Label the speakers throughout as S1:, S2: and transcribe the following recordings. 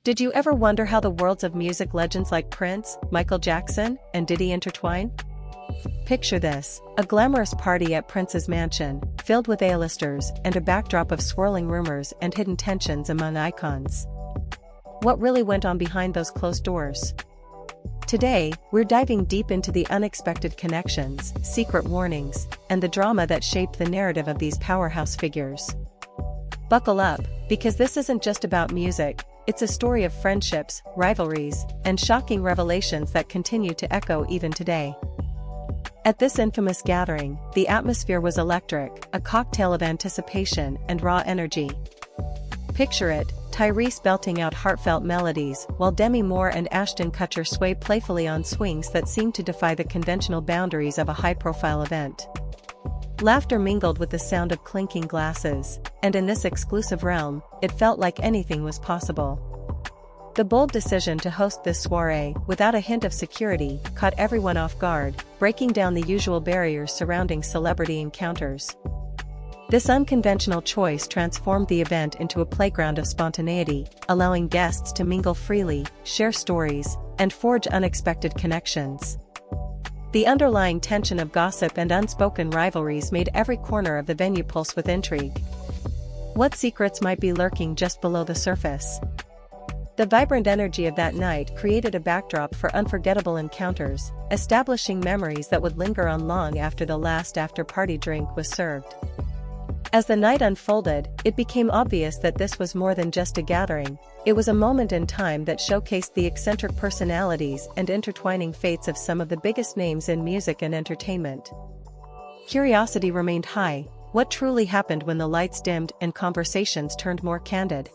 S1: Did you ever wonder how the worlds of music legends like Prince, Michael Jackson, and Diddy intertwine? Picture this, a glamorous party at Prince's mansion, filled with A-listers and a backdrop of swirling rumors and hidden tensions among icons. What really went on behind those closed doors? Today, we're diving deep into the unexpected connections, secret warnings, and the drama that shaped the narrative of these powerhouse figures. Buckle up, because this isn't just about music, it's a story of friendships, rivalries, and shocking revelations that continue to echo even today. At this infamous gathering, the atmosphere was electric, a cocktail of anticipation and raw energy. Picture it, Tyrese belting out heartfelt melodies, while Demi Moore and Ashton Kutcher sway playfully on swings that seemed to defy the conventional boundaries of a high-profile event. Laughter mingled with the sound of clinking glasses, and in this exclusive realm, it felt like anything was possible. The bold decision to host this soiree, without a hint of security, caught everyone off guard, breaking down the usual barriers surrounding celebrity encounters. This unconventional choice transformed the event into a playground of spontaneity, allowing guests to mingle freely, share stories, and forge unexpected connections. The underlying tension of gossip and unspoken rivalries made every corner of the venue pulse with intrigue. What secrets might be lurking just below the surface? The vibrant energy of that night created a backdrop for unforgettable encounters, establishing memories that would linger on long after the last after-party drink was served. As the night unfolded, it became obvious that this was more than just a gathering. It was a moment in time that showcased the eccentric personalities and intertwining fates of some of the biggest names in music and entertainment. Curiosity remained high. What truly happened when the lights dimmed and conversations turned more candid?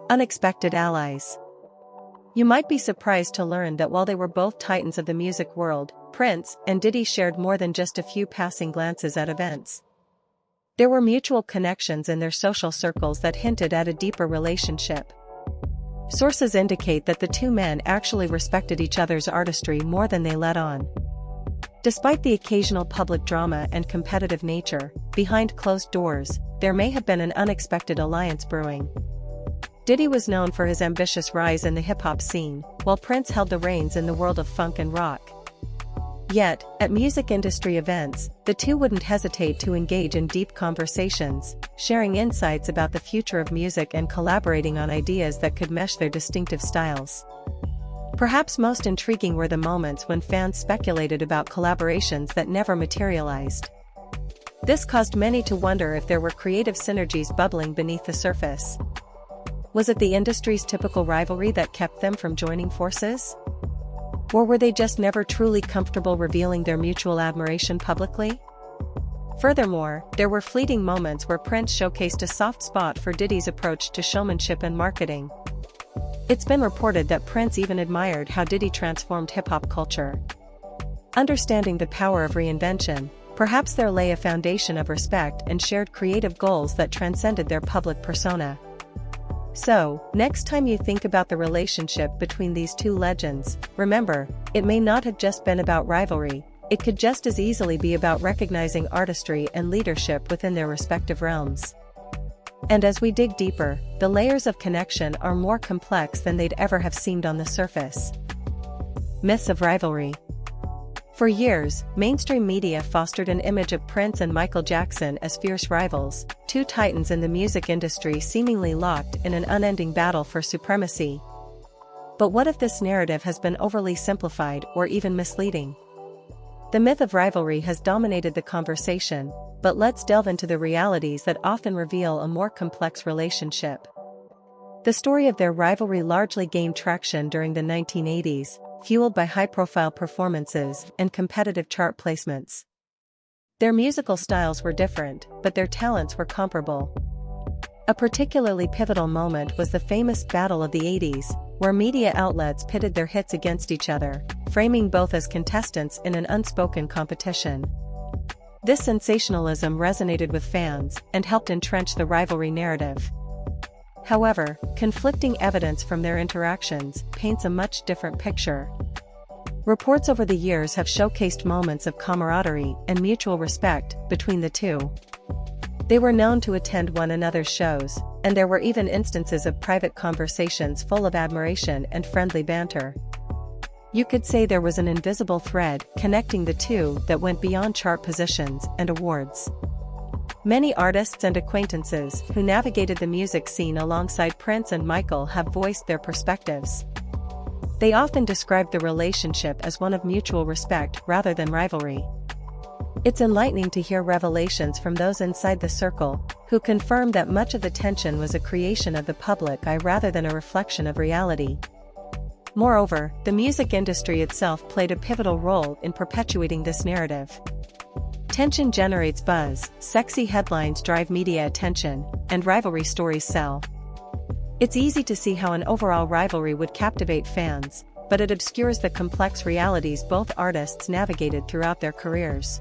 S1: Unexpected allies. You might be surprised to learn that while they were both titans of the music world, Prince and Diddy shared more than just a few passing glances at events. There were mutual connections in their social circles that hinted at a deeper relationship. Sources indicate that the two men actually respected each other's artistry more than they let on. Despite the occasional public drama and competitive nature, behind closed doors, there may have been an unexpected alliance brewing. Diddy was known for his ambitious rise in the hip-hop scene, while Prince held the reins in the world of funk and rock. Yet, at music industry events, the two wouldn't hesitate to engage in deep conversations, sharing insights about the future of music and collaborating on ideas that could mesh their distinctive styles. Perhaps most intriguing were the moments when fans speculated about collaborations that never materialized. This caused many to wonder if there were creative synergies bubbling beneath the surface. Was it the industry's typical rivalry that kept them from joining forces? Or were they just never truly comfortable revealing their mutual admiration publicly? Furthermore, there were fleeting moments where Prince showcased a soft spot for Diddy's approach to showmanship and marketing. It's been reported that Prince even admired how Diddy transformed hip-hop culture. Understanding the power of reinvention, perhaps there lay a foundation of respect and shared creative goals that transcended their public persona. So, next time you think about the relationship between these two legends, remember, it may not have just been about rivalry, it could just as easily be about recognizing artistry and leadership within their respective realms. And as we dig deeper, the layers of connection are more complex than they'd ever have seemed on the surface. Myths of rivalry. For years, mainstream media fostered an image of Prince and Michael Jackson as fierce rivals, two titans in the music industry seemingly locked in an unending battle for supremacy. But what if this narrative has been overly simplified or even misleading? The myth of rivalry has dominated the conversation, but let's delve into the realities that often reveal a more complex relationship. The story of their rivalry largely gained traction during the 1980s, fueled by high-profile performances and competitive chart placements. Their musical styles were different, but their talents were comparable. A particularly pivotal moment was the famous Battle of the 80s, where media outlets pitted their hits against each other, framing both as contestants in an unspoken competition. This sensationalism resonated with fans and helped entrench the rivalry narrative. However, conflicting evidence from their interactions paints a much different picture. Reports over the years have showcased moments of camaraderie and mutual respect between the two. They were known to attend one another's shows, and there were even instances of private conversations full of admiration and friendly banter. You could say there was an invisible thread connecting the two that went beyond chart positions and awards. Many artists and acquaintances who navigated the music scene alongside Prince and Michael have voiced their perspectives. They often described the relationship as one of mutual respect rather than rivalry. It's enlightening to hear revelations from those inside the circle, who confirm that much of the tension was a creation of the public eye rather than a reflection of reality. Moreover, the music industry itself played a pivotal role in perpetuating this narrative. Tension generates buzz, sexy headlines drive media attention, and rivalry stories sell. It's easy to see how an overall rivalry would captivate fans, but it obscures the complex realities both artists navigated throughout their careers.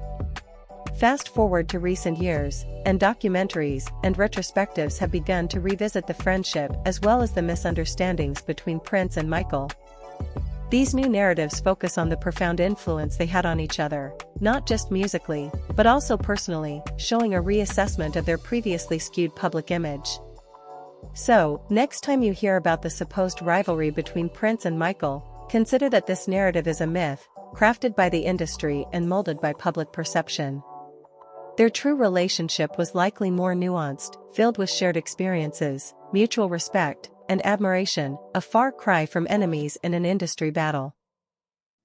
S1: Fast forward to recent years, and documentaries and retrospectives have begun to revisit the friendship as well as the misunderstandings between Prince and Michael. These new narratives focus on the profound influence they had on each other, not just musically, but also personally, showing a reassessment of their previously skewed public image. So, next time you hear about the supposed rivalry between Prince and Michael, consider that this narrative is a myth, crafted by the industry and molded by public perception. Their true relationship was likely more nuanced, filled with shared experiences, mutual respect, and admiration, a far cry from enemies in an industry battle.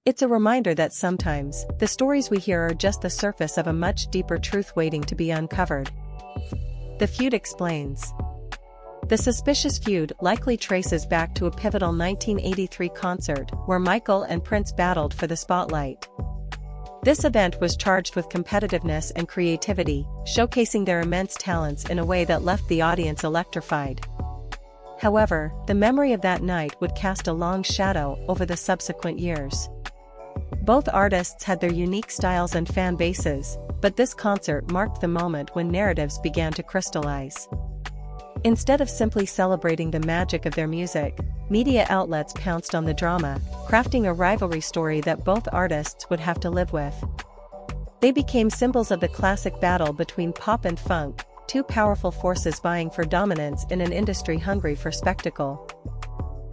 S1: It's a reminder that sometimes, the stories we hear are just the surface of a much deeper truth waiting to be uncovered. The Feud explains. The suspicious feud likely traces back to a pivotal 1983 concert where Michael and Prince battled for the spotlight. This event was charged with competitiveness and creativity, showcasing their immense talents in a way that left the audience electrified. However, the memory of that night would cast a long shadow over the subsequent years. Both artists had their unique styles and fan bases, but this concert marked the moment when narratives began to crystallize. Instead of simply celebrating the magic of their music, media outlets pounced on the drama, crafting a rivalry story that both artists would have to live with. They became symbols of the classic battle between pop and funk, two powerful forces vying for dominance in an industry hungry for spectacle.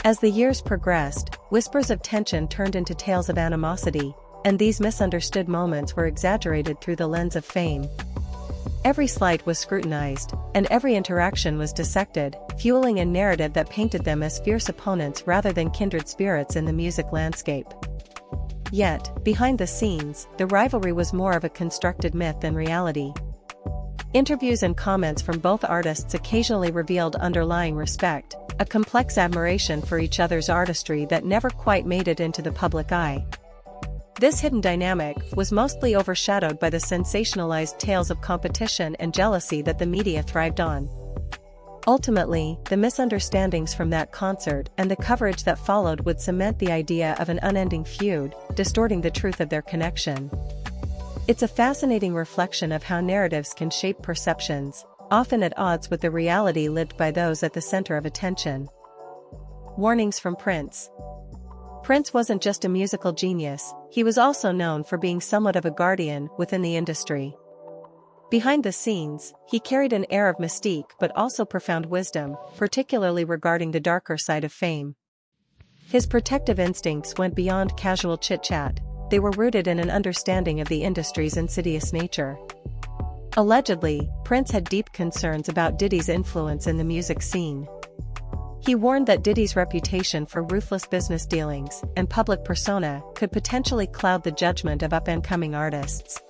S1: As the years progressed, whispers of tension turned into tales of animosity, and these misunderstood moments were exaggerated through the lens of fame. Every slight was scrutinized, and every interaction was dissected, fueling a narrative that painted them as fierce opponents rather than kindred spirits in the music landscape. Yet, behind the scenes, the rivalry was more of a constructed myth than reality. Interviews and comments from both artists occasionally revealed underlying respect, a complex admiration for each other's artistry that never quite made it into the public eye. This hidden dynamic was mostly overshadowed by the sensationalized tales of competition and jealousy that the media thrived on. Ultimately, the misunderstandings from that concert and the coverage that followed would cement the idea of an unending feud, distorting the truth of their connection. It's a fascinating reflection of how narratives can shape perceptions, often at odds with the reality lived by those at the center of attention. Warnings from Prince. Prince wasn't just a musical genius, he was also known for being somewhat of a guardian within the industry. Behind the scenes, he carried an air of mystique but also profound wisdom, particularly regarding the darker side of fame. His protective instincts went beyond casual chit-chat, they were rooted in an understanding of the industry's insidious nature. Allegedly, Prince had deep concerns about Diddy's influence in the music scene. He warned that Diddy's reputation for ruthless business dealings and public persona could potentially cloud the judgment of up-and-coming artists.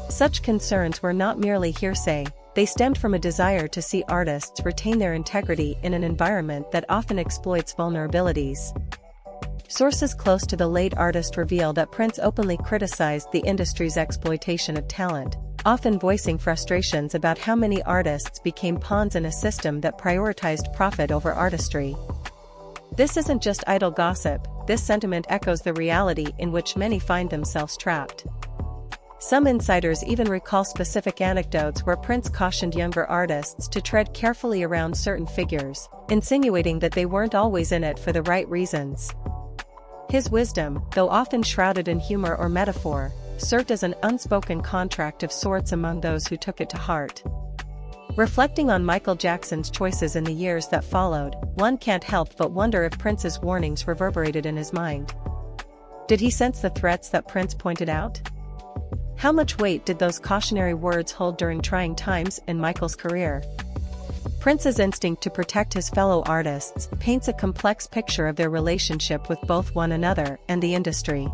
S1: Such concerns were not merely hearsay, they stemmed from a desire to see artists retain their integrity in an environment that often exploits vulnerabilities. Sources close to the late artist reveal that Prince openly criticized the industry's exploitation of talent, often voicing frustrations about how many artists became pawns in a system that prioritized profit over artistry. This isn't just idle gossip, this sentiment echoes the reality in which many find themselves trapped. Some insiders even recall specific anecdotes where Prince cautioned younger artists to tread carefully around certain figures, insinuating that they weren't always in it for the right reasons. His wisdom, though often shrouded in humor or metaphor, served as an unspoken contract of sorts among those who took it to heart. Reflecting on Michael Jackson's choices in the years that followed, one can't help but wonder if Prince's warnings reverberated in his mind. Did he sense the threats that Prince pointed out? How much weight did those cautionary words hold during trying times in Michael's career? Prince's instinct to protect his fellow artists paints a complex picture of their relationship with both one another and the industry.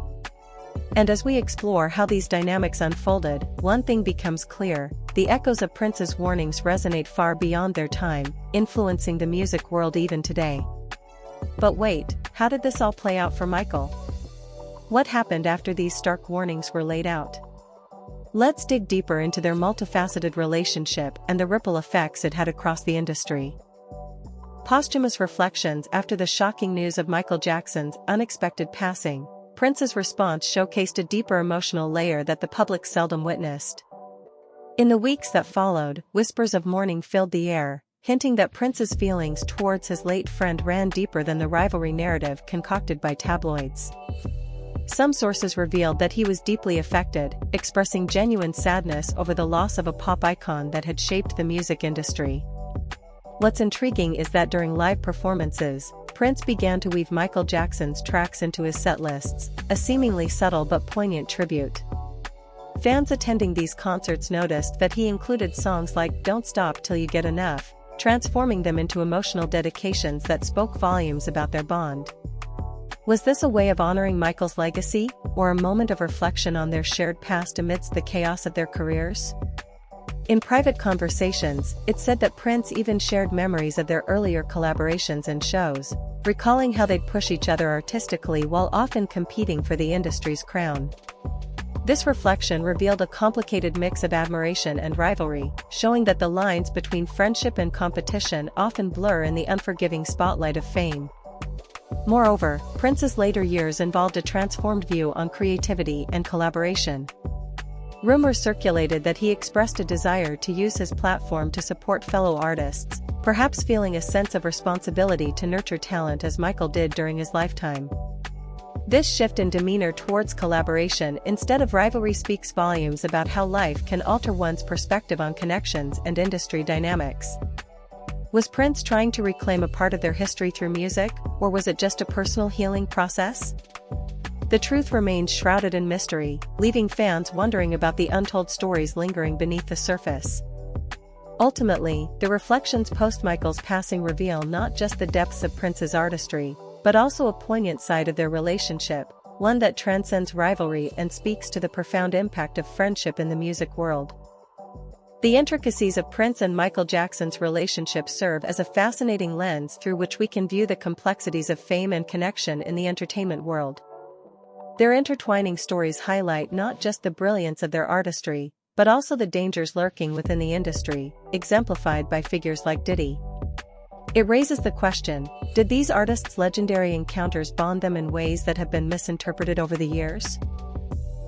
S1: And as we explore how these dynamics unfolded, one thing becomes clear: the echoes of Prince's warnings resonate far beyond their time, influencing the music world even today. But wait, how did this all play out for Michael? What happened after these stark warnings were laid out? Let's dig deeper into their multifaceted relationship and the ripple effects it had across the industry. Posthumous reflections after the shocking news of Michael Jackson's unexpected passing. Prince's response showcased a deeper emotional layer that the public seldom witnessed. In the weeks that followed, whispers of mourning filled the air, hinting that Prince's feelings towards his late friend ran deeper than the rivalry narrative concocted by tabloids. Some sources revealed that he was deeply affected, expressing genuine sadness over the loss of a pop icon that had shaped the music industry. What's intriguing is that during live performances, Prince began to weave Michael Jackson's tracks into his set lists, a seemingly subtle but poignant tribute. Fans attending these concerts noticed that he included songs like "Don't Stop Till You Get Enough," transforming them into emotional dedications that spoke volumes about their bond. Was this a way of honoring Michael's legacy, or a moment of reflection on their shared past amidst the chaos of their careers? In private conversations, it's said that Prince even shared memories of their earlier collaborations and shows, recalling how they'd push each other artistically while often competing for the industry's crown. This reflection revealed a complicated mix of admiration and rivalry, showing that the lines between friendship and competition often blur in the unforgiving spotlight of fame. Moreover, Prince's later years involved a transformed view on creativity and collaboration. Rumors circulated that he expressed a desire to use his platform to support fellow artists, perhaps feeling a sense of responsibility to nurture talent as Michael did during his lifetime. This shift in demeanor towards collaboration instead of rivalry speaks volumes about how life can alter one's perspective on connections and industry dynamics. Was Prince trying to reclaim a part of their history through music, or was it just a personal healing process? The truth remains shrouded in mystery, leaving fans wondering about the untold stories lingering beneath the surface. Ultimately, the reflections post-Michael's passing reveal not just the depths of Prince's artistry, but also a poignant side of their relationship, one that transcends rivalry and speaks to the profound impact of friendship in the music world. The intricacies of Prince and Michael Jackson's relationship serve as a fascinating lens through which we can view the complexities of fame and connection in the entertainment world. Their intertwining stories highlight not just the brilliance of their artistry, but also the dangers lurking within the industry, exemplified by figures like Diddy. It raises the question, did these artists' legendary encounters bond them in ways that have been misinterpreted over the years?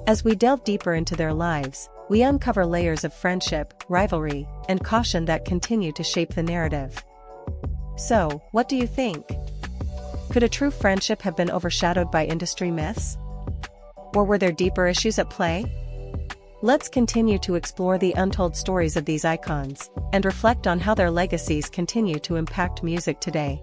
S1: As we delve deeper into their lives, we uncover layers of friendship, rivalry, and caution that continue to shape the narrative. So, what do you think? Could a true friendship have been overshadowed by industry myths? Or were there deeper issues at play? Let's continue to explore the untold stories of these icons, and reflect on how their legacies continue to impact music today.